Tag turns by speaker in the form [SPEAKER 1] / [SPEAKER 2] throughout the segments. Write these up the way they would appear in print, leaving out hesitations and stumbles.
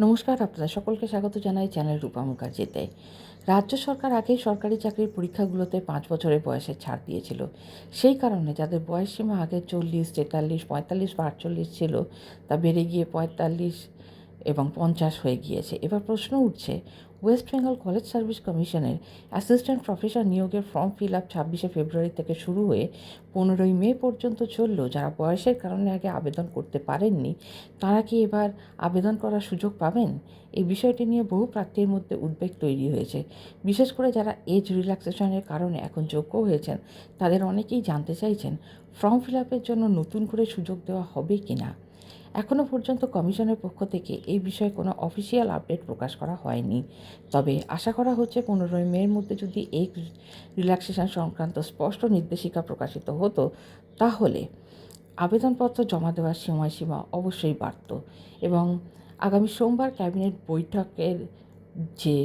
[SPEAKER 1] নমস্কার, আপনাদের সকলকে স্বাগত জানাই চ্যানেল রূপা মুখার্জিতে। রাজ্য সরকার আগেই সরকারি চাকরির পরীক্ষাগুলোতে 5 বছরের বয়সের ছাড় দিয়েছিল। সেই কারণে যাদের বয়সসীমা আগে 40, 43, 45 বা 48 ছিল তা বেড়ে গিয়ে 45 এবং 50 হয়ে গিয়েছে। এবার প্রশ্ন উঠছে, ওয়েস্ট বেঙ্গল কলেজ সার্ভিস কমিশনের অ্যাসিস্ট্যান্ট প্রফেসর নিয়োগের ফর্ম ফিল আপ 26শে ফেব্রুয়ারি থেকে শুরু হয়ে 15ই মে পর্যন্ত চলল। যারা বয়সের কারণে আগে আবেদন করতে পারেননি তারা কি এবার আবেদন করার সুযোগ পাবেন? এই বিষয়টি নিয়ে বহু প্রার্থীর মধ্যে উদ্বেগ তৈরি হয়েছে। বিশেষ করে যারা এজ রিল্যাক্সেশনের কারণে এখন যোগ্য হয়েছেন তাদের অনেকেই জানতে চাইছেন ফর্ম ফিল আপের জন্য নতুন করে সুযোগ দেওয়া হবে কি না। এখনও পর্যন্ত কমিশনের পক্ষ থেকে এই বিষয়ে কোনো অফিসিয়াল আপডেট প্রকাশ করা হয়নি। তবে আশা করা হচ্ছে 15ই মের মধ্যে যদি এই রিল্যাক্সেশন সংক্রান্ত স্পষ্ট নির্দেশিকা প্রকাশিত হতো তাহলে আবেদনপত্র জমা দেওয়ার সময়সীমা অবশ্যই বাড়ত এবং আগামী সোমবার ক্যাবিনেট বৈঠকের যে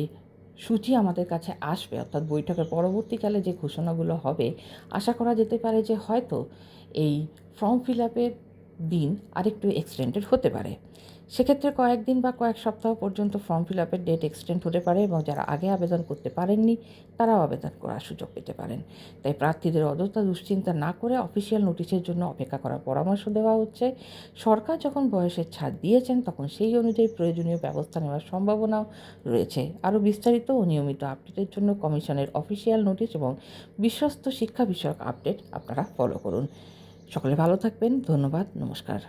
[SPEAKER 1] সূচি আমাদের কাছে আসবে, অর্থাৎ বৈঠকের পরবর্তীকালে যে ঘোষণাগুলো হবে, আশা করা যেতে পারে যে হয়তো এই ফর্ম ফিল আপের দিন আরেকটু এক্সটেন্ডেড হতে পারে। সেক্ষেত্রে কয়েকদিন বা কয়েক সপ্তাহ পর্যন্ত ফর্ম ফিল আপের ডেট এক্সটেন্ড হতে পারে এবং যারা আগে আবেদন করতে পারেননি তারাও আবেদন করার সুযোগ পেতে পারেন। তাই প্রার্থীদের অযথা দুশ্চিন্তা না করে অফিসিয়াল নোটিশের জন্য অপেক্ষা করার পরামর্শ দেওয়া হচ্ছে। সরকার যখন বয়সের ছাড় দিয়েছেন তখন সেই অনুযায়ী প্রয়োজনীয় ব্যবস্থা নেওয়ার সম্ভাবনাও রয়েছে। আরও বিস্তারিত ও নিয়মিত আপডেটের জন্য কমিশনের অফিসিয়াল নোটিশ এবং বিশ্বস্ত শিক্ষা বিষয়ক আপডেট আপনারা ফলো করুন। সকলে ভালো থাকবেন। ধন্যবাদ। নমস্কার।